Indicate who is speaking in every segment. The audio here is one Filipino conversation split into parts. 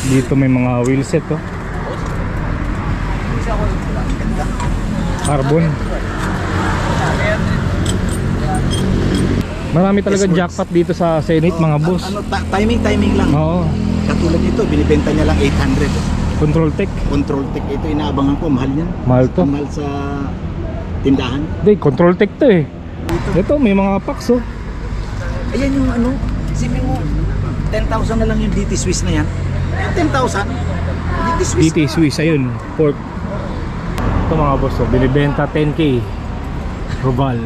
Speaker 1: Dito may mga wheelset oh. Carbon. Marami talaga jackpot dito sa Senate mga boss.
Speaker 2: Timing lang.
Speaker 1: Oo.
Speaker 2: Katulad nito, binibenta niya lang 800.
Speaker 1: Control Tech.
Speaker 2: Control Tech, ito inaabangan ko, mahal yan.
Speaker 1: Mahal to.
Speaker 2: Mahal sa tindahan.
Speaker 1: Hindi, Control Tech to eh. Ito may mga packs oh.
Speaker 2: Ayan yung ano, isipin mo, 10,000 na lang yung DT Swiss na yan. 10,000. DT Swiss.
Speaker 1: DT Swiss, ayun, pork. Ito mga boss oh, binibenta 10k. Robal.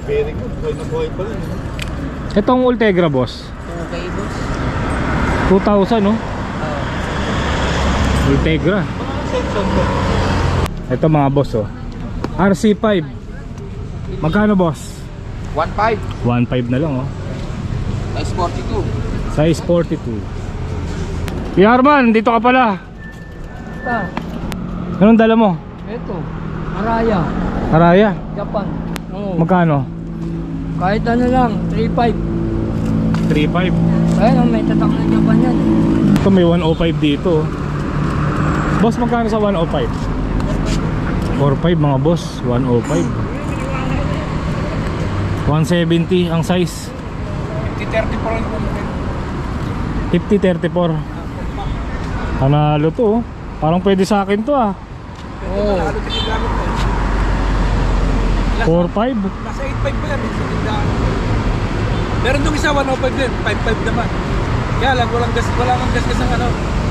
Speaker 2: Very good, buhay na buhay pa rin.
Speaker 1: Itong Ultegra boss.
Speaker 3: Okay, boss.
Speaker 1: 2,000 no? Ultegra. Ito mga boss oh. RC5. Magkano boss?
Speaker 3: 1.5.
Speaker 1: 1.5 na lang oh.
Speaker 3: Size 42.
Speaker 1: Size 42. Yarman, dito ka pala.
Speaker 3: Ito.
Speaker 1: Anong dala mo?
Speaker 3: Ito. Araya.
Speaker 1: Araya.
Speaker 3: Japan. Oo.
Speaker 1: Magkano?
Speaker 3: Kahit ano lang. 3.5.
Speaker 1: 3.5.
Speaker 3: Ayun, may tatak na Japan yan.
Speaker 1: Ito may 105 dito oh. Boss, magkano sa 105? 4.5 mga boss. 105. 170 ang size. 50-34. Panalo to oh. Parang pwede sa akin to ah.
Speaker 3: Oo.
Speaker 1: 4.5.
Speaker 4: Nasa 8.5 pa yan sa tindahan. Meron doon isa 105 din, 5.5 naman. Kaya lang, walang kang gas ang ano.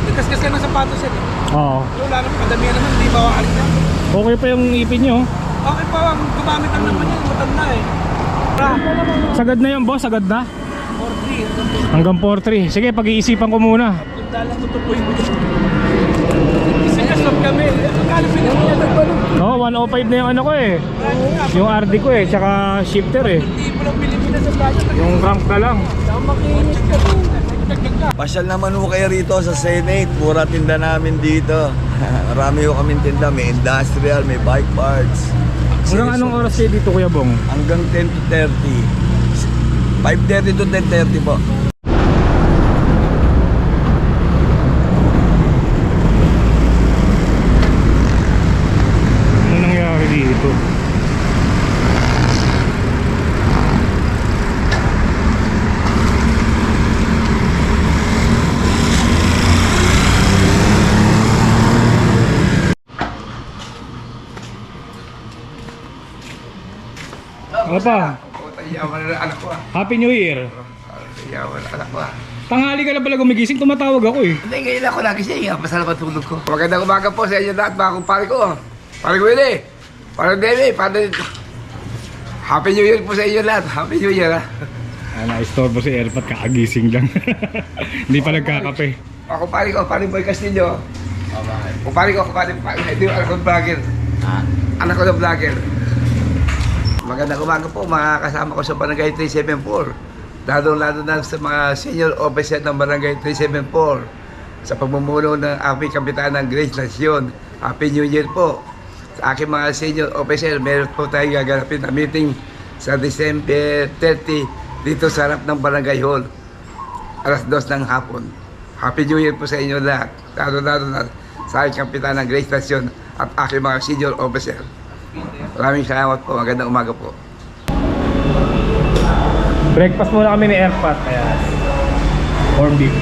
Speaker 4: May gas ka ng sapatos yan eh.
Speaker 1: Oo.
Speaker 4: Wala nang padamihan naman, hindi mawakalit yan.
Speaker 1: Okay pa yung ipin nyo.
Speaker 4: Okay pa, ang gumamit lang naman yan, matanda eh.
Speaker 1: Sagad na yun boss, sagad na.
Speaker 4: 4.3,
Speaker 1: Hanggang 4.3. Sige, pag-iisipan ko muna.
Speaker 4: punta lang tutupuin mo dyan. Sinasab kami, magkano pinagyan ng balon?
Speaker 1: Oo, 105 na yung ano ko eh. Yung RD ko eh, tsaka shifter eh.
Speaker 4: Hindi mo lang Pilipinas sa plaza.
Speaker 1: Yung crank na lang.
Speaker 4: Makinis ka po. Dagdag ka.
Speaker 5: Pasyal naman ho kayo rito sa Senate. Pura tinda namin dito. Marami ho kaming tinda. May industrial, may bike parts.
Speaker 1: Hanggang anong oras kayo dito Kuya Bong?
Speaker 5: Hanggang 10 to 30. 5:30 to 10:30 po.
Speaker 1: Ano nangyari dito? Ano pa?
Speaker 4: Yaman na anak ko ah.
Speaker 1: Happy New Year.
Speaker 4: Yaman na anak ko ah.
Speaker 1: Tanghali ka na pala gumigising, tumatawag ako eh.
Speaker 4: Hindi, ngayon ako nagising. Masarap ang tulog ko. Magandang umaga po sa inyo lahat, mga kumpare ko. Pare Willie, pare Demi, pare... Happy New Year po sa inyo lahat. Happy New Year, ha?
Speaker 1: Na-istorbo si Airpat, kakagising lang. Hindi pa nagkakape.
Speaker 4: Ako pare ko, pare Boy Castillo. Kumpare ko, kumpare ko. Ito yung anak ko vlogger. Anak ko na vlogger. Magandang umaga po, mga kasama ko sa Barangay 374. Lalo na sa mga senior officer ng Barangay 374 sa pamumuno ng aming kapitan ng Grace Nation. Happy New Year po. Sa aking mga senior officer, meron po tayong gaganapin na meeting sa December 30 dito sa harap ng Barangay Hall. Alas 2 ng hapon. Happy New Year po sa inyo lahat. Lalo na sa aking kapitan ng Grace Nation at aking mga senior officer. Maraming salamat po. Magandang umaga po.
Speaker 1: Breakfast muna kami ni Airpat. Ayan. Corn beef.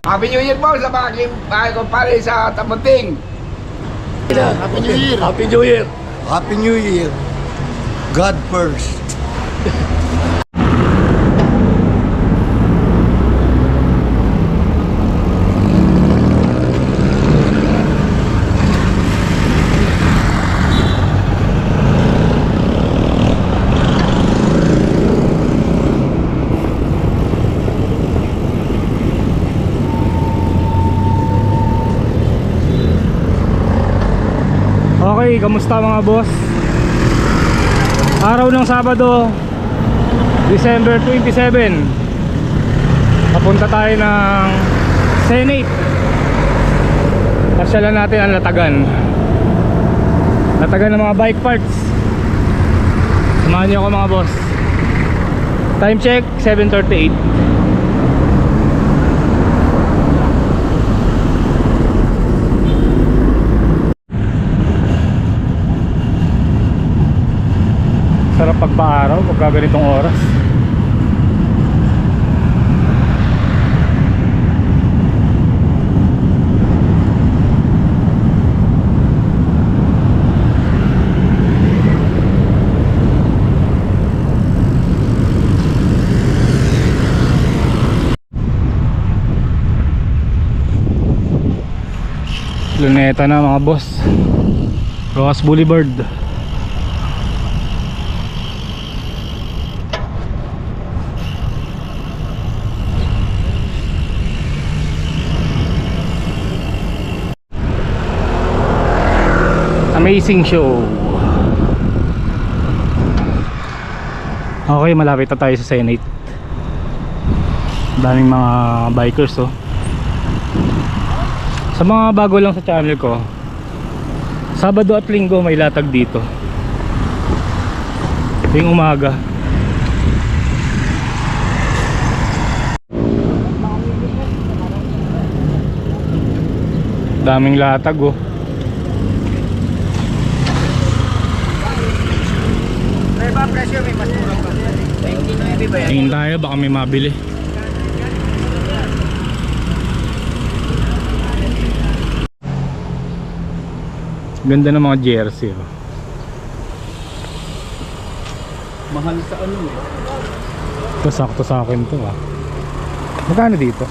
Speaker 4: Happy New Year po sa mga kumpare sa Tamunting.
Speaker 2: Happy New Year.
Speaker 5: Happy New Year!
Speaker 2: Happy New Year. God first.
Speaker 1: Okay, kamusta mga boss? Araw ng Sabado, December 27. Papunta tayo ng Senate. Pasyalan natin ang Latagan. Latagan ng mga bike parts. Samahan niyo ako mga boss. Time check 7:38. Sarap pagpa-araw pagka ganitong oras. Luneta na mga boss. Rojas Boulevard. Amazing show. Okay, malapit na tayo sa Senate. Daming mga bikers oh. Sa mga bago lang sa channel ko, Sabado at Linggo may latag dito. Yung umaga. Daming latag oh. Tingin tayo baka may mabili. Ganda ng mga jersey oh.
Speaker 2: Mahal sa ano eh.
Speaker 1: Ito sakto sa akin to ah. Magkano dito?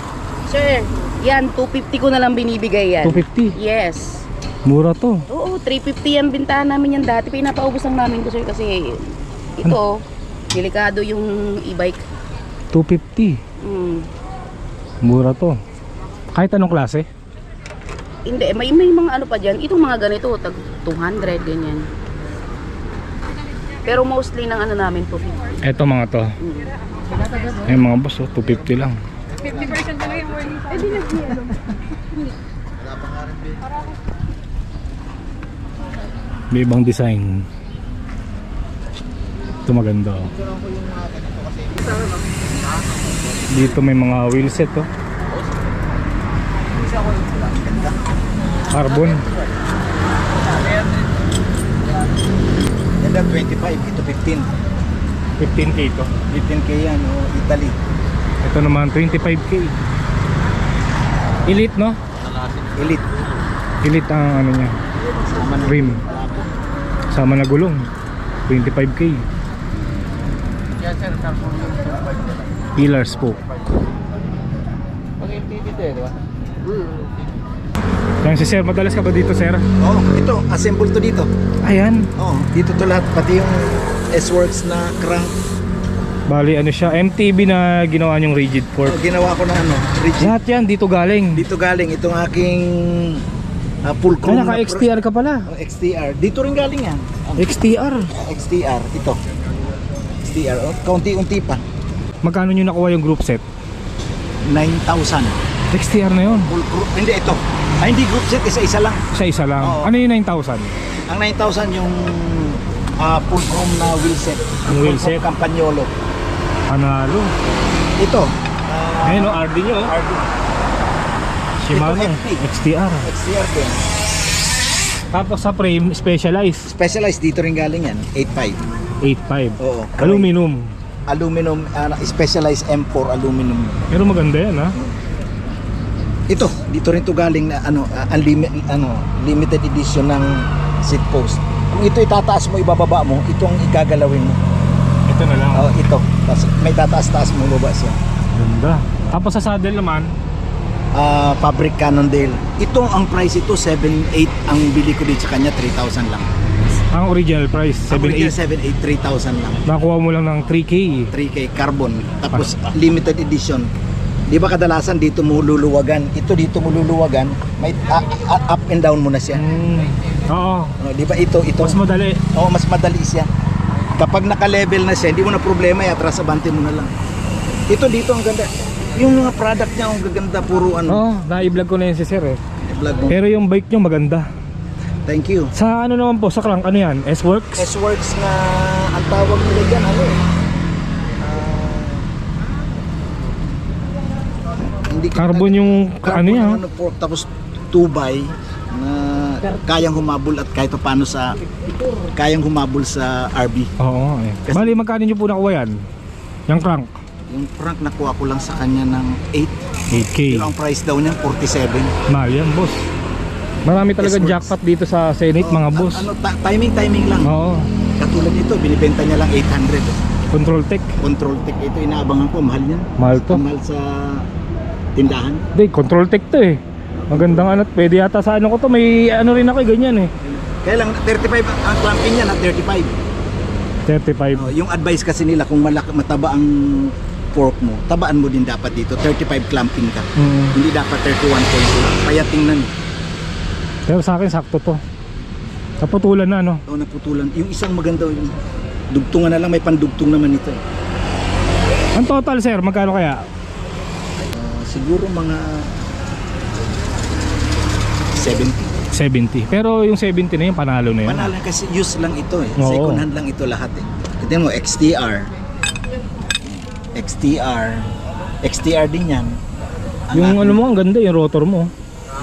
Speaker 6: Sir, yan, 250 ko na lang binibigay yan.
Speaker 1: 250?
Speaker 6: Yes.
Speaker 1: Mura to.
Speaker 6: Oo, 350 yan bintahan namin yan dati. Pinapaubos lang namin to sir kasi ito, delikado yung e-bike.
Speaker 1: 250. Mura to. Kahit anong klase?
Speaker 6: Hindi, may mga ano pa dyan. Itong mga ganito, tag 200, ganyan. Pero mostly ng ano namin, 250.
Speaker 1: Eto mga to. Ay mga boss oh, 250 lang.
Speaker 7: 50% na lang yung warning. Eh, di nag-ano.
Speaker 1: May ibang design. Ito maganda oh. Dito may mga wheelset oh. Carbon.
Speaker 2: Ganda 25, ito 15.
Speaker 1: 15k ito.
Speaker 2: 15k yan, oh, Italy.
Speaker 1: Ito naman 25k. Elite no?
Speaker 2: Elite.
Speaker 1: Elite ang ano niya. Rim. Sama na gulong. 25k. Pillar spoke. Yan si sir, madalas ka ba dito sir?
Speaker 2: Oh, ito, assemble to dito.
Speaker 1: Ayan.
Speaker 2: Oh, dito to lahat, pati yung S-Works na crank.
Speaker 1: Bali ano siya, MTB na ginawa niyong rigid fork.
Speaker 2: Oh, ginawa ko na ano, rigid.
Speaker 1: Lahat yan dito galing.
Speaker 2: Dito galing itong aking full chrome.
Speaker 1: Naka XTR ka pala.
Speaker 2: Oh, XTR. Dito rin galing yan.
Speaker 1: XTR.
Speaker 2: XTR, ito. XTR, oh, kaunti-unti pa.
Speaker 1: Magkano nyo nakuha yung group set?
Speaker 2: 9,000.
Speaker 1: XTR na yun.
Speaker 2: Full chrome. Hindi, ito. Ay, hindi group set, isa-isa lang.
Speaker 1: Isa-isa lang.
Speaker 2: Oo.
Speaker 1: Ano yung 9,000?
Speaker 2: Ang 9,000 yung full chrome na wheel set.
Speaker 1: Yung wheel set?
Speaker 2: Campagnolo.
Speaker 1: Panalo.
Speaker 2: Ito.
Speaker 1: Ayun o, RD nyo.
Speaker 2: RD.
Speaker 1: Shimano.
Speaker 2: Ito, FP.
Speaker 1: XTR.
Speaker 2: XTR din.
Speaker 1: Tapos sa frame, specialized.
Speaker 2: Specialized dito rin galing yan. 8.5.
Speaker 1: 8.5.
Speaker 2: Oo.
Speaker 1: Aluminum.
Speaker 2: Aluminum, specialized M4 aluminum.
Speaker 1: Pero maganda yan ha.
Speaker 2: Ito, dito rin to galing na limited edition ng seat post. Kung ito itataas mo, ibababa mo, ito ang igagalawin mo.
Speaker 1: Ito na lang.
Speaker 2: Oh, ito. Tapos may tataas-taas mo lubas yan.
Speaker 1: Ganda. Tapos sa saddle naman,
Speaker 2: Fabric Cannondale. Ito ang price ito 7.8 ang bili ko dito sa kanya 3,000 lang.
Speaker 1: ang original price,
Speaker 2: Ang original
Speaker 1: 7.8.
Speaker 2: 7.8 3,000 lang.
Speaker 1: Nakuha mo lang ng 3K.
Speaker 2: 3K carbon. Tapos limited edition. Di ba kadalasan dito mo luluwagan? Ito dito mo luluwagan, may up and down mo na siya.
Speaker 1: Oo.
Speaker 2: Ano, di ba ito
Speaker 1: Mas madali.
Speaker 2: oh, mas madali siya. Kapag naka-level na siya, hindi mo na problema, atras abante mo na lang. Ito dito ang ganda. Yung mga product niya ang gaganda, puro ano.
Speaker 1: Oo, na-i-vlog ko na yun si sir eh.
Speaker 2: Vlog mo.
Speaker 1: Pero yung bike nyo maganda.
Speaker 2: Thank you.
Speaker 1: Sa ano naman po, sa crank, ano yan? S-Works?
Speaker 2: S-Works na ang tawag nila dyan, ano eh. Hindi ka-
Speaker 1: Carbon yung ano yan?
Speaker 2: ano, pork, tapos 2x na kayang humabol at kahit paano sa kayang humabol sa RB.
Speaker 1: Oo eh. Bali, magkano nyo po nakuha yan? Yung crank?
Speaker 2: Yung prank nakuha ko lang sa kanya ng 8.
Speaker 1: 8K.
Speaker 2: Pero ang price daw niyan 47.
Speaker 1: Mahal yan, boss. Marami talagang
Speaker 2: S-Works.
Speaker 1: jackpot dito sa Senate, mga boss.
Speaker 2: Ano, timing lang.
Speaker 1: Oo.
Speaker 2: Katulad nito, binibenta niya lang 800.
Speaker 1: Control Tech.
Speaker 2: Control Tech, ito inaabangan ko, mahal yan.
Speaker 1: Mahal to.
Speaker 2: Mahal sa tindahan.
Speaker 1: Hindi, Control Tech to eh. Magandang ano. Pwede yata sa ano ko to. May ano rin ako eh, ganyan eh.
Speaker 2: Kaya lang 35 ang clamping niya na 35.
Speaker 1: 35.
Speaker 2: Yung advice kasi nila kung mataba ang fork mo, tabaan mo din dapat dito. 35 clamping ka. Hindi dapat 31.2. Payating na.
Speaker 1: Pero sa akin, sakto to. Naputulan na, no?
Speaker 2: O naputulan. Yung isang maganda, yung dugtungan na lang, may pandugtong naman ito.
Speaker 1: Ang total, sir, magkano kaya?
Speaker 2: Siguro mga 70.
Speaker 1: 70. Pero yung 70 na yun, panalo na yun.
Speaker 2: Panalo kasi use lang ito eh.
Speaker 1: Oo.
Speaker 2: Second hand lang ito lahat eh. Tignan mo, XTR din yan.
Speaker 1: Yung ano mo, ang ganda, yung rotor mo.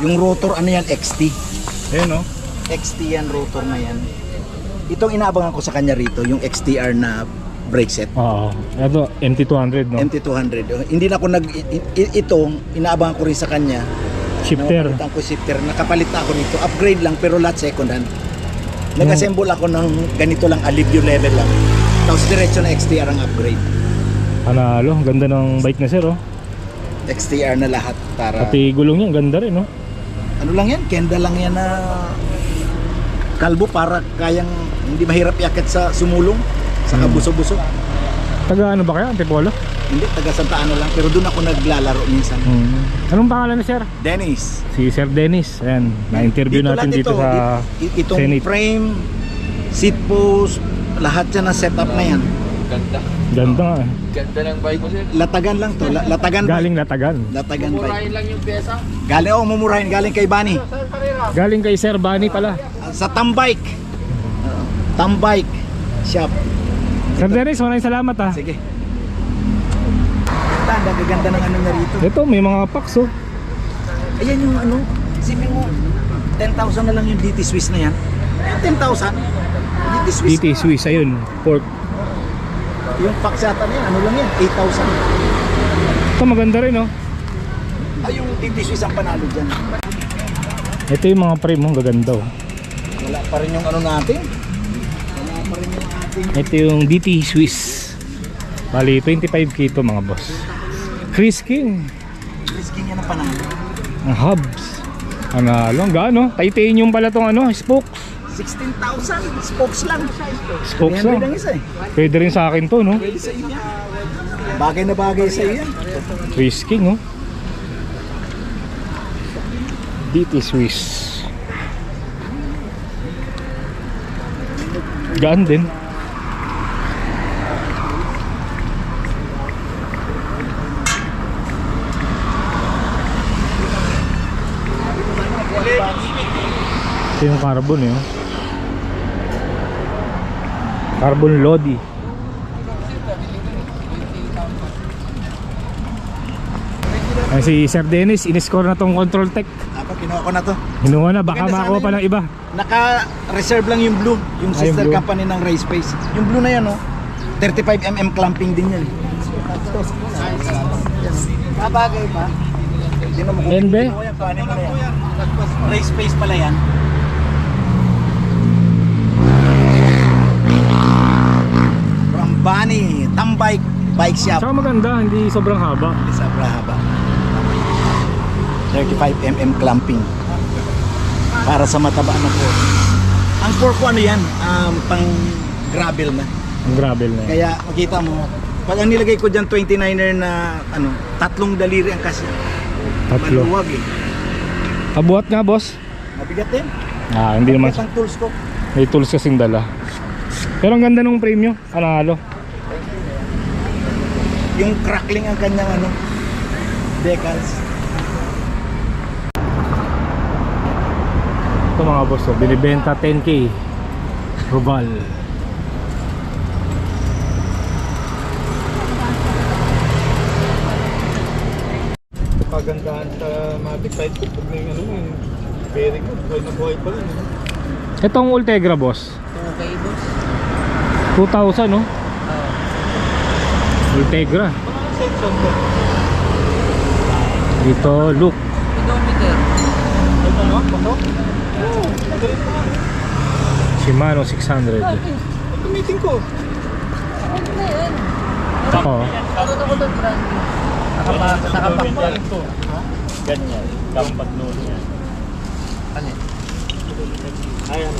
Speaker 2: Yung rotor, ano yan, XT.
Speaker 1: Ayan, no?
Speaker 2: XT yan, rotor na yan. Itong inaabangan ko sa kanya rito, yung XTR na brake set.
Speaker 1: Oo. Ito, MT200, no?
Speaker 2: MT200. Hindi na ako ito, inaabangan ko rin sa kanya.
Speaker 1: Shifter.
Speaker 2: Nakapalitan ko shifter. Nakapalit na ako nito. Upgrade lang, pero lahat second hand. Nag-assemble ako ng ganito lang, alivio level lang. Tapos diretso na XTR ang upgrade.
Speaker 1: Panalo, ang ganda ng bike na, sir, oh.
Speaker 2: XTR na lahat para...
Speaker 1: Pati gulong niya, ang ganda rin, no?
Speaker 2: Ano lang yan, kenda lang yan na kalbo para kayang hindi mahirap yakit sa sumulong, sa kabuso-buso.
Speaker 1: Taga ano ba kaya, Antipolo?
Speaker 2: Hindi, taga Santa Ana lang, pero doon ako naglalaro minsan.
Speaker 1: Anong pangalan ni sir?
Speaker 2: Dennis.
Speaker 1: Si Sir Dennis. Ayan, na-interview natin
Speaker 2: lahat
Speaker 1: dito
Speaker 2: ito,
Speaker 1: sa
Speaker 2: itong
Speaker 1: Senate.
Speaker 2: frame, seat post, lahat yan na setup na yan.
Speaker 1: Ganda nga eh.
Speaker 5: Ganda ng bike mo, sir.
Speaker 2: Latagan lang to, latagan ba?
Speaker 1: Galing Latagan.
Speaker 2: Latagan ba?
Speaker 5: Lang yung pyesa.
Speaker 2: Galing, mumurahin, galing kay Bani.
Speaker 1: Galing kay Sir Bani pala.
Speaker 2: Sa Tambike. Tambike shop.
Speaker 1: Sir Dennis, maraming salamat ah.
Speaker 2: Sige. Ang gaganda ng ano na rito.
Speaker 1: Ito, may mga packs oh.
Speaker 2: Ayan yung ano, isipin mo, 10,000 na lang yung DT Swiss na yan. 10,000? DT Swiss.
Speaker 1: DT Swiss, ayun. Pork.
Speaker 2: Yung pack yata na yan, ano lang yan, 8,000.
Speaker 1: Ito maganda rin oh.
Speaker 2: Ay, yung DT Swiss ang panalo dyan.
Speaker 1: Ito yung mga frame mo, gaganda oh.
Speaker 2: Wala pa rin yung ano natin. Wala pa rin yung ating...
Speaker 1: Ito yung DT Swiss. Bali, 25k ito mga boss. Chris King.
Speaker 2: Risking yan ang panalo.
Speaker 1: Ang hubs. Ano, gaano? Titanium pala tong ano, spokes.
Speaker 2: 16,000 spokes lang.
Speaker 1: Spokes
Speaker 2: 300
Speaker 1: lang.
Speaker 2: ang isa eh.
Speaker 1: Pwede rin sa akin to, no?
Speaker 2: Pwede sa iyo yan. Bagay na bagay sa iyo yan.
Speaker 1: Chris King, oh. DT Swiss. Gaan din. Ito yung carbon eh. Carbon Lodi. Ay, si Sir Dennis, in-score na tong Control Tech.
Speaker 2: Ako, kinuha ko na to.
Speaker 1: Hinuha na, baka
Speaker 2: Maganda
Speaker 1: makakuha
Speaker 2: sana
Speaker 1: pa ng iba.
Speaker 2: Naka-reserve lang yung blue, yung
Speaker 1: Ah, yung
Speaker 2: sister
Speaker 1: blue.
Speaker 2: company ng Race Pace. Yung blue na yan, oh. 35mm clamping din yan. Kabagay pa. Sino mo
Speaker 1: NB?
Speaker 2: Paano mo na yan? Race Pace pala yan. From Bani, Tambike Bike Shop.
Speaker 1: Tsaka maganda, hindi sobrang haba.
Speaker 2: Sa haba. 35mm clamping. Para sa mataba na fork. Ang fork ko ano yan? Pang gravel na.
Speaker 1: Ang gravel na yan.
Speaker 2: Kaya makita mo, pag ang nilagay ko dyan 29er na ano, 3 daliri ang kasi.
Speaker 1: Tatlo.
Speaker 2: Maluwag eh.
Speaker 1: Kabuhat nga, boss.
Speaker 2: Mabigat din.
Speaker 1: Hindi naman.
Speaker 2: Mabigat ang tools ko.
Speaker 1: May tools kasing dala. Pero ang ganda ng frame nyo. Panalo.
Speaker 2: Yung crackling ang kanyang ano, decals.
Speaker 1: Ito mga boss, oh, binibenta 10k. Roval.
Speaker 2: Pagandahan sa Mavic kahit kupog na yung ano yun. Very good. Buhay na buhay pa rin.
Speaker 1: Itong Ultegra boss.
Speaker 3: Okay, boss.
Speaker 1: 2,000 no? Ultegra.
Speaker 2: Section ko.
Speaker 1: Dito look.
Speaker 3: Speedometer.
Speaker 2: Ito no? Bato? Oo. Galit pa.
Speaker 1: Shimano 600.
Speaker 2: Ito meeting ko.
Speaker 3: Ano na yan?
Speaker 1: Ako.
Speaker 3: Parang ako doon, brand new. Nakapak
Speaker 2: Ito.
Speaker 1: Ganyan. Kampat noon yan.
Speaker 3: Ano?
Speaker 2: Ay ano.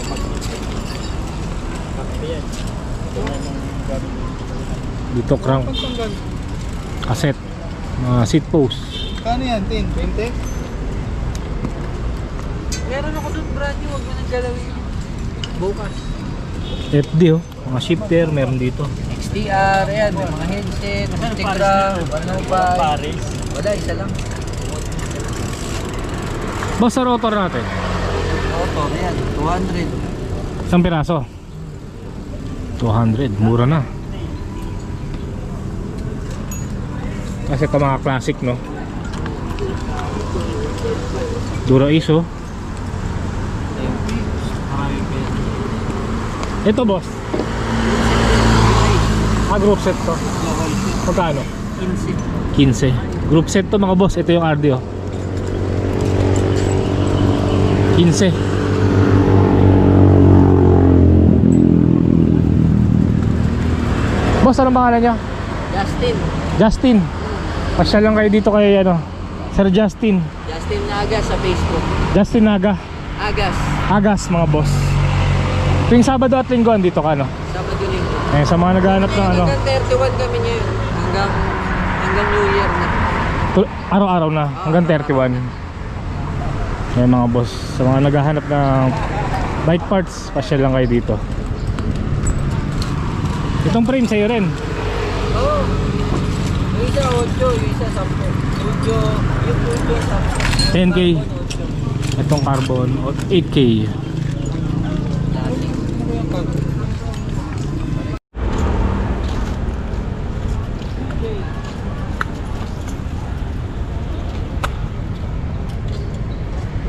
Speaker 1: Dito crank.
Speaker 2: Pagtanggal.
Speaker 1: Cassette. Mga seat post.
Speaker 2: Kano yan? 10? 20?
Speaker 3: Meron ako doon, brand new. Huwag mo nang galawin. Bukas.
Speaker 1: FD oh. Mga shifter meron dito.
Speaker 3: XTR, yan. May mga headset, Instagram, Banobay. Wala, isa lang.
Speaker 1: Boss, sa rotor natin.
Speaker 3: Motor, yan. 200.
Speaker 1: Isang piraso. 200. Mura na. Kasi ito mga classic no. Dura Iso. Ito boss. Group set to. Magkano? 15. Group set to mga boss. Ito yung RD oh. 15. Boss, anong pangalan niya?
Speaker 3: Justin.
Speaker 1: Justin. Pasya lang kayo dito kay ano, Sir Justin.
Speaker 3: Justin Nagas sa Facebook.
Speaker 1: Justin Naga.
Speaker 3: Agas.
Speaker 1: Agas mga boss. Tuwing Sabado at Linggo dito ka no.
Speaker 3: Sabado Linggo.
Speaker 1: Eh sa mga naghahanap ng ano,
Speaker 3: Hanggang 31 kami ngayon. Hanggang New Year na.
Speaker 1: araw-araw na hanggang 31. Eh mga boss, sa mga naghahanap ng bike parts, pasya lang kayo dito. Itong frame sa'yo rin.
Speaker 3: Oo. Yung isa 8, yung isa 10. Yung 8,
Speaker 1: 10k. Itong carbon 8k.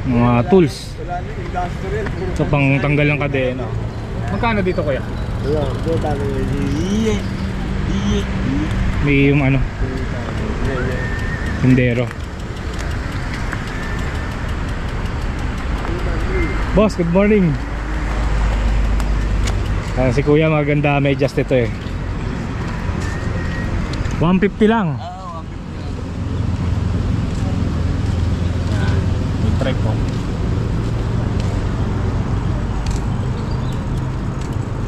Speaker 1: Mga tools. So pang tanggal ng kadena. Magkano dito kuya? May yung ano, Hindero. Boss, good morning. Si kuya maganda, may adjust ito eh. 150 lang. Try ko.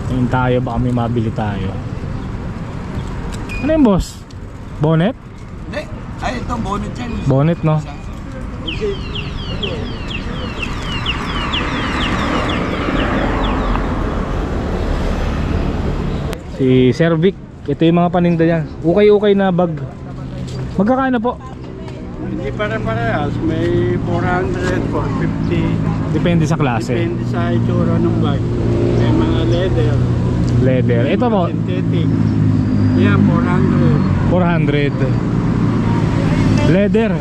Speaker 1: Tingin tayo, baka may mabili tayo. Ano yung boss? Bonnet?
Speaker 5: Hindi. Ay, ito, bonnet yan.
Speaker 1: Bonnet no? Si Sir Vic, ito yung mga paninda yan. Ukay-ukay na bag. Magkakano po?
Speaker 8: Hindi pare-parehas. May 400, 450.
Speaker 1: Depende sa klase.
Speaker 8: Depende sa itsura ng bag. May mga leather.
Speaker 1: Leather. Ito po,
Speaker 8: Synthetic. Yan, 400.
Speaker 1: 400. Leather.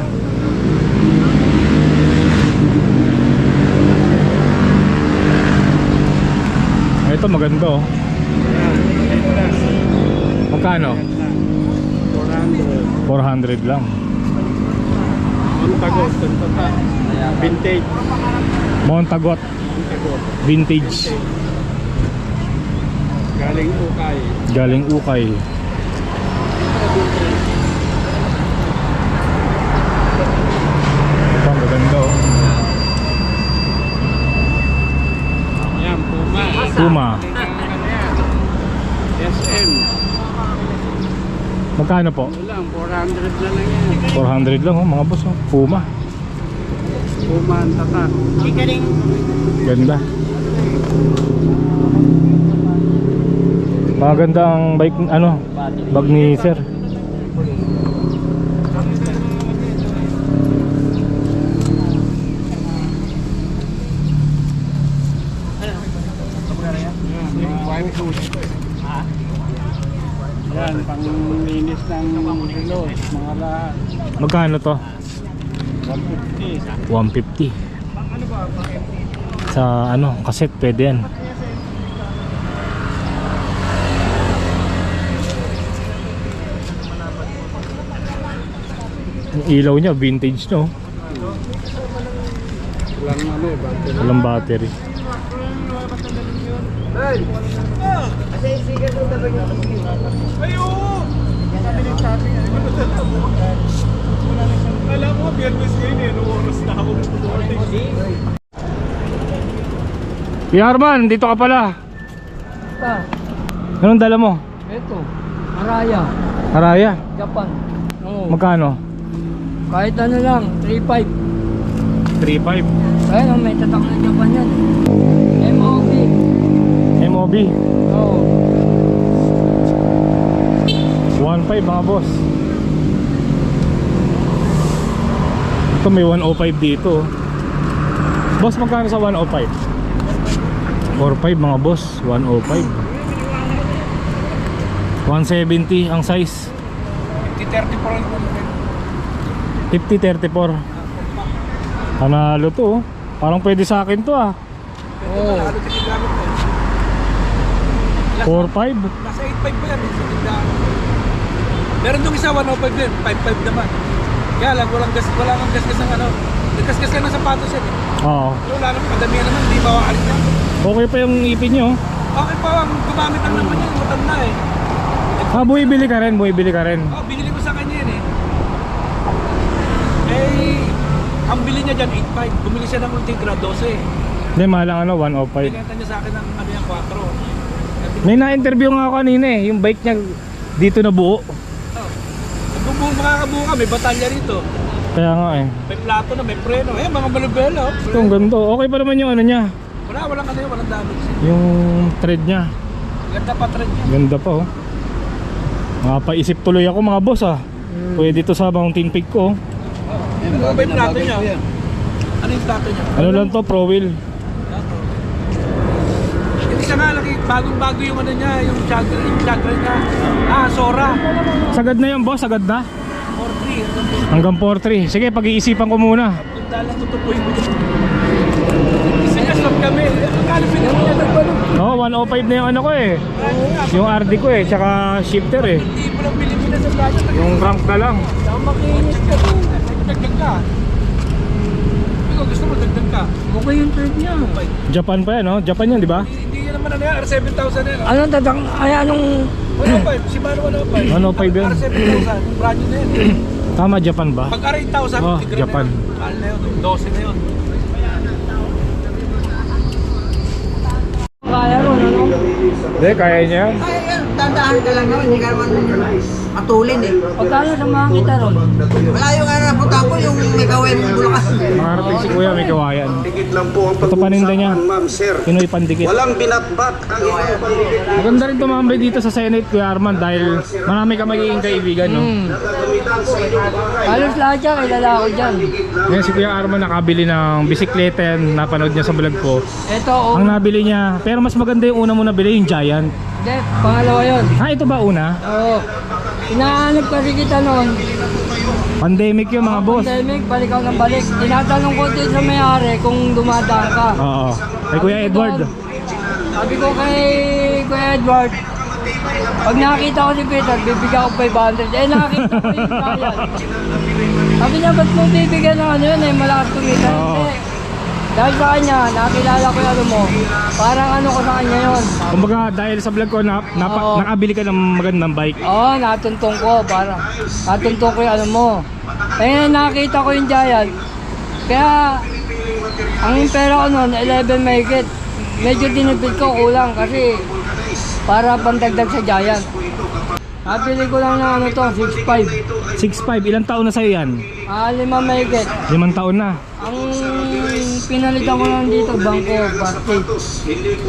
Speaker 1: Ito maganda oh.
Speaker 8: Yan,
Speaker 1: Magkano?
Speaker 8: 400.
Speaker 1: 400 lang.
Speaker 8: Montagot, tantata. Vintage.
Speaker 1: Montagot.
Speaker 8: Montagot.
Speaker 1: Vintage.
Speaker 8: Galing ukay.
Speaker 1: Galing ukay. Ito maganda oh.
Speaker 8: Yan, Puma.
Speaker 1: Puma.
Speaker 8: SM.
Speaker 1: Magkano po?
Speaker 8: Ito lang, 400 na lang yan.
Speaker 1: 400 lang oh mga boss oh. Puma.
Speaker 8: Puma ang tata.
Speaker 1: Ganda. Maganda ang bike ano, bag ni Sir.
Speaker 8: Yan, panglinis ng relo, mga lahat.
Speaker 1: Magkano to?
Speaker 8: 150.
Speaker 1: 150. Sa ano, cassette pwede yan. Ang ilaw niya vintage, no?
Speaker 8: Walang ano eh, battery.
Speaker 1: Walang battery.
Speaker 8: Alam mo, biyernes ngayon eh, anong oras na ako
Speaker 1: Kuya Arman, dito ka pala. Anong dala mo?
Speaker 3: Ito, Araya,
Speaker 1: Haraya.
Speaker 3: Japan. Oo.
Speaker 1: Magkano?
Speaker 3: Kahit ano lang, 3.5.
Speaker 1: 3.5.
Speaker 3: Ayun, may tatak na Japan yan. MOB.
Speaker 1: MOB.
Speaker 3: Oo.
Speaker 1: 1.5 mga boss. Ito may 105 dito. Boss, magkano sa 105? 4.5 mga boss, 105. 170 ang size. 50-34. Panalo to, oh. Parang pwede sa akin to, ah.
Speaker 3: Oo.
Speaker 1: 4.5.
Speaker 4: Nasa 8.5 pa yan. Meron yung isa 105 din, 5.5 naman. Kaya lang, walang gas-gas ang ano. Nagkas-gas lang ng sapatos yan.
Speaker 1: Oo.
Speaker 4: Pero wala naman, madamihan naman, hindi mawakalit yan.
Speaker 1: Okay pa yung ipin nyo.
Speaker 4: Okay pa, ang gumamit lang naman yan, matanda eh.
Speaker 1: Ah, bumibili ka rin, bumibili ka rin.
Speaker 4: Oh, binili ko sa kanya yan eh. Eh, ang bili niya dyan, 8.5. Bumili siya ng Ultegra 12.
Speaker 1: Hindi, mahal ang ano, 105.
Speaker 4: Binenta niya sa akin ng ano yan, 4.
Speaker 1: May na-interview nga ako kanina eh, yung bike niya dito na buo.
Speaker 4: Makakabuo ka, may batalya rito.
Speaker 1: Kaya nga eh.
Speaker 4: May plato na, may preno. Eh, mga malubelo.
Speaker 1: Ito, ang ganda. Okay pa naman yung ano niya.
Speaker 4: Walang ano yun, walang damage.
Speaker 1: Yung thread niya.
Speaker 4: Ganda pa trend niya.
Speaker 1: Ganda pa oh. Mapaisip tuloy ako mga boss ah. Pwede to sa Mountain Peak ko.
Speaker 4: Ano ba yung plato niya? Ano yung plato niya?
Speaker 1: Ano lang to, Pro Wheel.
Speaker 4: Hindi siya nga, bagong-bago yung ano niya, yung chakra niya. Sora.
Speaker 1: Sagad na yan boss, sagad na.
Speaker 4: 4.3.
Speaker 1: Hanggang 4.3. Sige, pag-iisipan ko muna.
Speaker 4: Kung dalang tutupuin mo dyan. Isa niya, stop kami. Kala pinag niya nagbalong.
Speaker 1: Oo, 105 na yung ano ko eh. Yung RD ko eh, tsaka shifter eh.
Speaker 4: Hindi mo lang Pilipinas sa plato.
Speaker 1: Yung crank na lang.
Speaker 4: Makinis ka doon. Dagdag ka. Ikaw gusto mo dagdag ka.
Speaker 3: Okay yung trade niya.
Speaker 1: Japan pa yan, no? Japan yan, di ba?
Speaker 4: Hindi yan naman ano yan, R7,000 yan.
Speaker 3: Anong tatak? Ay, anong...
Speaker 4: 105, Shimano 105.
Speaker 1: 105 yan.
Speaker 4: R7,000, brand new na yan.
Speaker 1: Tama, Japan ba?
Speaker 4: Pag R8,000,
Speaker 1: Oh,
Speaker 4: tigra
Speaker 1: Japan.
Speaker 4: na yun. Mahal na yun, 12 na yun.
Speaker 3: Kaya ron, ano?
Speaker 1: Hindi, kaya niya yan.
Speaker 9: Tandaan ka lang naman, hindi ka naman matulin eh.
Speaker 3: Pagkano sa mga kita ron?
Speaker 9: Malayo nga na punta ko yung may kawin Bulacan.
Speaker 1: Makarating si Kuya, may kawayan.
Speaker 10: Dikit lang po ang
Speaker 1: Ito paninda niya.
Speaker 10: ma'am sir.
Speaker 1: Pinoy pandikit.
Speaker 10: Walang binatbat ang inyong pandikit.
Speaker 1: Maganda rin tumambay dito sa Senate, Kuya Arman, dahil marami ka magiging kaibigan, no?
Speaker 10: Gagamitan sa inyong bahay.
Speaker 3: Halos lahat yan, kilala ko dyan.
Speaker 1: Ngayon si Kuya Arman nakabili ng bisikleta yan, napanood niya sa vlog ko.
Speaker 3: Ito,
Speaker 1: Ang nabili niya, pero mas maganda yung una mo nabili, yung Giant.
Speaker 3: Hindi, pangalawa yun.
Speaker 1: Ito ba una?
Speaker 3: Oo. Inaanap kasi kita noon.
Speaker 1: Pandemic yung mga boss.
Speaker 3: Pandemic, balik ako ng balik. Tinatanong ko din sa may-ari kung dumadaan ka.
Speaker 1: Oo. Kay Kuya Edward.
Speaker 3: Sabi ko kay Kuya Edward, pag nakakita ko si Peter, bibigyan ko 500. Eh, nakakita ko yung Giant. Sabi niya, ba't mo bibigyan ng ano yun eh, malakas kumita.
Speaker 1: Oo.
Speaker 3: Hindi. Dahil sa kanya, nakilala ko yung ano mo, parang ano ko sa kanya yun.
Speaker 1: Kumbaga dahil sa vlog ko,
Speaker 3: Oo.
Speaker 1: nakabili ka ng magandang bike.
Speaker 3: Oo, natuntong ko, parang natuntong ko yung ano mo. Eh, nakita ko yung Giant. Kaya, ang pera ko noon, 11 mahigit. Medyo dinipid ko, kulang kasi para pandagdag sa Giant. Nabili ko lang ng ano to, 6.5.
Speaker 1: 6.5, ilang taon na sa'yo yan?
Speaker 3: 5 mahigit.
Speaker 1: 5 taon na.
Speaker 3: Ang pinalitan ko lang dito, bangko, basket.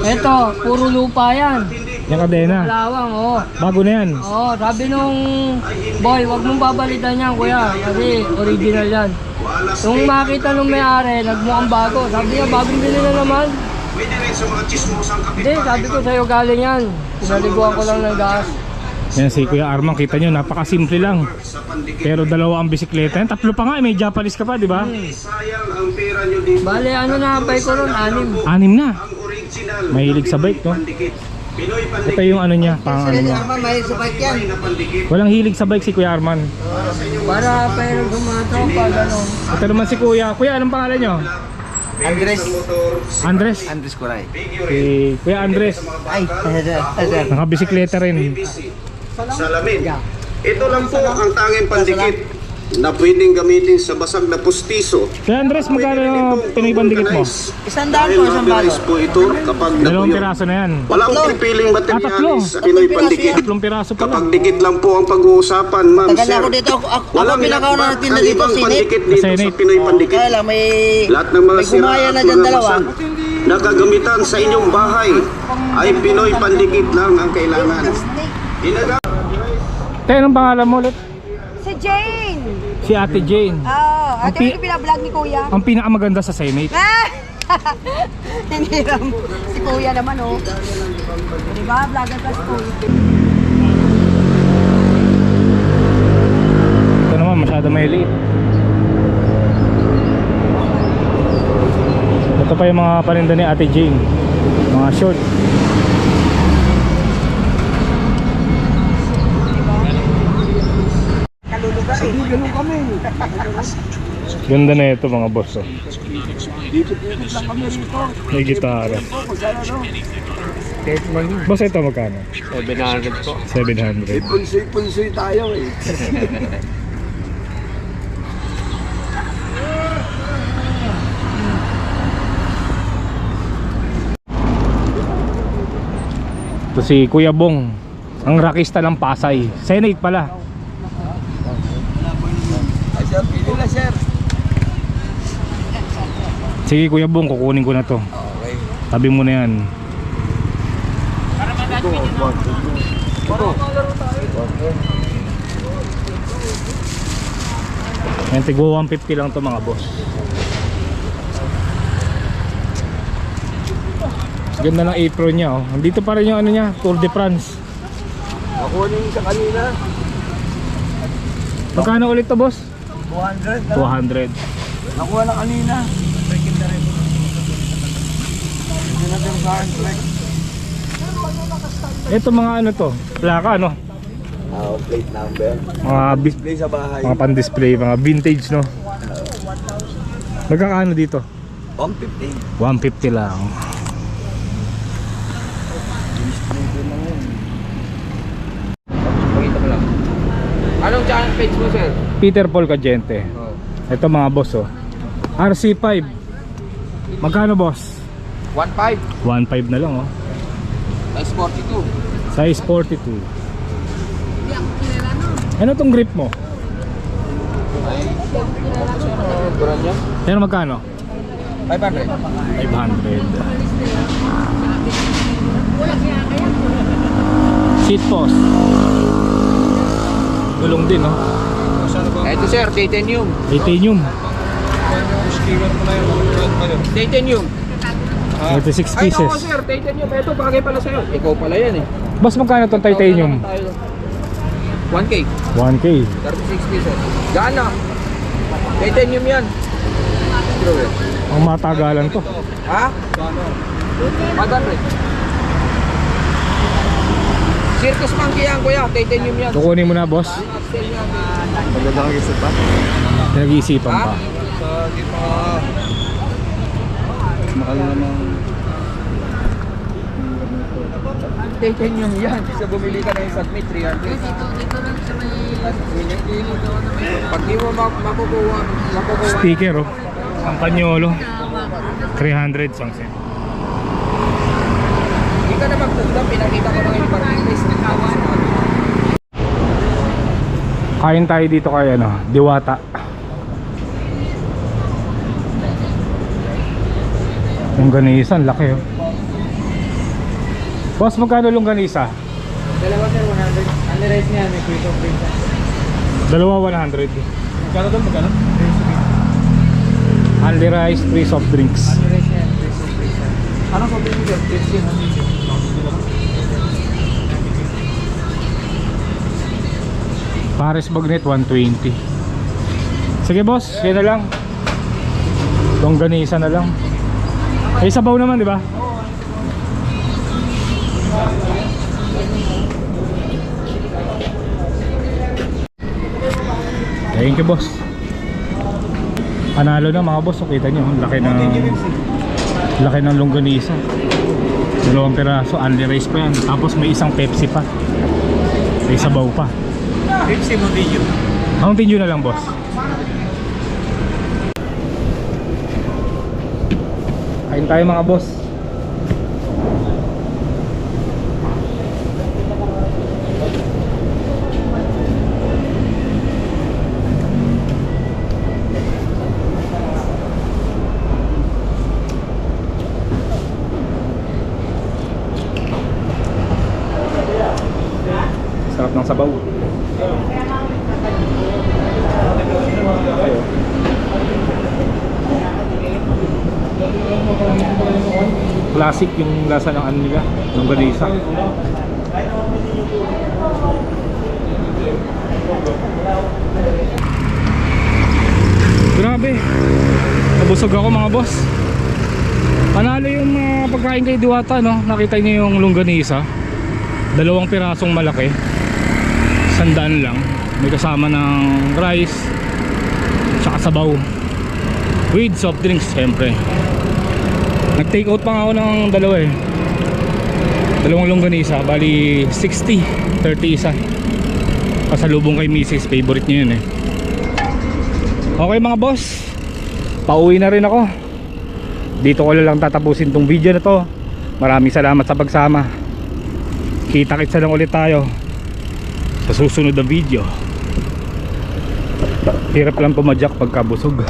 Speaker 3: Ito, puro lupa yan.
Speaker 1: Yung kadena.
Speaker 3: Lawang, oo.
Speaker 1: Bago na yan.
Speaker 3: Oo, sabi nung boy, wag mong babalitan yan kuya, kasi original yan. Nung makita nung may-ari, nagmukhang bago. Sabi niya, bagong bili na naman.
Speaker 10: Pwede rin sa mga chismosang
Speaker 3: Hindi, sabi ko sa'yo galing yan. Pinaliguan ko lang ng gas.
Speaker 1: Yan si Kuya Arman, kita nyo, napakasimple lang. Pero dalawa ang bisikleta. Yan, tatlo pa nga, may Japanese ka pa, di ba?
Speaker 10: sayang ang pera nyo dito.
Speaker 3: Bale, ano na ang bike ko ron? 6.
Speaker 1: 6 na.
Speaker 10: Ang original.
Speaker 1: Mahilig sa bike, no?
Speaker 10: Pandikit. Pinoy pandikit.
Speaker 1: Ito yung ano niya, pang ano niya.
Speaker 9: Arman, may sa bike yan.
Speaker 10: Na pandikit.
Speaker 1: Walang hilig sa bike si Kuya Arman.
Speaker 3: Para pero gumatropa, gano'n.
Speaker 1: Ito naman si Kuya. Kuya, anong pangalan nyo?
Speaker 9: Andres.
Speaker 1: Andres?
Speaker 9: Andres Kuray.
Speaker 1: Si Kuya Andres.
Speaker 9: Ay, sir.
Speaker 1: Nakabisikleta rin.
Speaker 10: Salamin. Ito lang po ang tanging pandikit na pwedeng gamitin sa basag na pustiso.
Speaker 1: Kuya Andres, magkano yung Pinoy pandikit mo?
Speaker 9: 100
Speaker 10: Dahil
Speaker 9: po, isang
Speaker 10: rubberized
Speaker 9: balot.
Speaker 10: po ito kapag
Speaker 1: Dalawang
Speaker 10: natuyot.
Speaker 1: piraso na yan.
Speaker 10: Walang pipiling
Speaker 1: tatlo.
Speaker 10: materialis sa Pinoy pandikit.
Speaker 1: 3 piraso pa
Speaker 10: Kapag
Speaker 1: lang.
Speaker 10: dikit lang po ang pag-uusapan, ma'am,
Speaker 9: Tagal na
Speaker 10: sir.
Speaker 9: ako dito. Ako
Speaker 10: Walang
Speaker 9: pinakauna
Speaker 10: lakbat
Speaker 9: natin na
Speaker 10: ang
Speaker 9: dito,
Speaker 10: ibang
Speaker 9: Sinit.
Speaker 10: pandikit dito sa
Speaker 1: Senate.
Speaker 10: Pinoy pandikit.
Speaker 9: Kaya lang, may
Speaker 10: Lahat ng mga sira
Speaker 9: gumaya
Speaker 10: at
Speaker 9: na dyan
Speaker 10: mga
Speaker 9: dalawa.
Speaker 10: basag na gagamitan sa inyong bahay ay Pinoy pandikit lang ang kailangan.
Speaker 1: Te, anong pangalan mo ulit?
Speaker 7: Si Jane!
Speaker 1: Si Ate Jane.
Speaker 7: Oo,
Speaker 1: Ang
Speaker 7: ate
Speaker 1: pi-
Speaker 7: ko pinablog ni Kuya.
Speaker 1: Ang pinakamaganda sa Senate.
Speaker 7: Ah! Hindi lang. Si Kuya naman, oh. Diba? Vlogger plus Kuya.
Speaker 1: Ito naman, masyado may liit. Ito pa yung mga paninda ni Ate Jane. Mga short. Ganda na ito mga boss, oh. May gitara. Boss, ito magkano?
Speaker 8: 700 po.
Speaker 1: 700.
Speaker 4: Punsoy-punsoy tayo eh.
Speaker 1: Ito si Kuya Bong, ang rakista ng Pasay. Senate pala.
Speaker 4: Ay, sir, pili na, sir.
Speaker 1: Sige Kuya Bong, kukunin ko na to.
Speaker 4: Okay.
Speaker 1: Tabi mo na yan. Yan, tigwa 150 lang to mga boss. Ganda ng apron niya, oh. Nandito pa rin yung ano niya, Tour de France.
Speaker 4: Nakunin sa kanina.
Speaker 1: Magkano ulit to, boss?
Speaker 4: 200 na.
Speaker 1: 200.
Speaker 4: Nakuha na kanina. Hindi natin sa akin, correct.
Speaker 1: Ito mga ano to, plaka ano?
Speaker 5: Plate number.
Speaker 1: Mga
Speaker 5: Play sa bahay.
Speaker 1: mga pan-display, mga vintage, no? Magkakaano dito?
Speaker 5: 150.
Speaker 1: 150 lang.
Speaker 4: Pakita mo lang. Anong channel page mo, sir?
Speaker 1: Peter Paul Cagente. Ito mga boss, oh. RC5. Magkano, boss?
Speaker 4: 1.5.
Speaker 1: 1.5 na lang, oh.
Speaker 4: Size 42.
Speaker 1: Size 42. Ano tong grip mo?
Speaker 4: Brand niya?
Speaker 1: Pero magkano?
Speaker 4: 500.
Speaker 1: 500. Seat post. Gulong din, no?
Speaker 4: Ito, sir, titanium.
Speaker 1: Titanium.
Speaker 4: Titanium.
Speaker 1: 36
Speaker 4: Ay,
Speaker 1: pieces.
Speaker 4: ako, sir, titanium. Ito, bagay pala sa'yo. Ikaw pala yan, eh.
Speaker 1: Boss, magkano tong titanium?
Speaker 4: 1K.
Speaker 1: 1K.
Speaker 4: 36 pieces. Gaan na. Titanium yan.
Speaker 1: Ang matagalan to.
Speaker 4: Ha? 500. Circus monkey yan, kuya. Titanium yan.
Speaker 1: Kukunin mo na, boss.
Speaker 5: Maganda kang isa pa.
Speaker 1: Nag-iisipan pa.
Speaker 4: Titanium yan. Sa bumili ka ng isang may 300. Pag di mo makukuha.
Speaker 1: Sticker, oh. Campagnolo. 300 isang set.
Speaker 4: Hindi ka na magpunta. Pinakita ko lang yung parking place.
Speaker 1: Kain tayo dito kay ano, Diwata. Longganisa, laki, oh. Boss, magkano longganisa?
Speaker 4: Dalawa, sir, 100. Ano rice niya? May quick of drinks.
Speaker 1: Dalawa 100.
Speaker 4: Magkano doon? Magkano?
Speaker 1: Only rice, free soft drinks.
Speaker 4: Ano rice niya? Quick of drinks.
Speaker 2: Anong sabi mo, sir?
Speaker 1: Pares Bagnet 120. Sige boss, yan na lang. Longganisa na lang. Ay sabaw naman, di ba? Thank you boss. Panalo na mga boss, kita nyo, laki ng longganisa. 2 piraso, only rice pa yan. Tapos may isang Pepsi pa. May sabaw pa.
Speaker 2: Pepsi Mountain Dew.
Speaker 1: Mountain Dew na lang boss. Kain tayo mga boss. Sarap ng sabaw. Classic yung lasa ng ano nila, ng balisa. Grabe, nabusog ako mga boss. Panalo yung pagkain kay Diwata, no? Nakita niyo yung longganisa, 2 pirasong malaki, 100 lang. May kasama ng rice tsaka sabaw with soft drinks syempre. Nag-take out pa nga ako ng 2 longganisa, bali 60, 30 isa. Pasalubong kay Mrs. Favorite niya yun eh. Okay mga boss, pauwi na rin ako. Dito ko lang tatapusin tong video na to. Maraming salamat sa pagsama. Kita-kits na lang ulit tayo sa susunod na video. Hirap lang pumadyak pagka busog.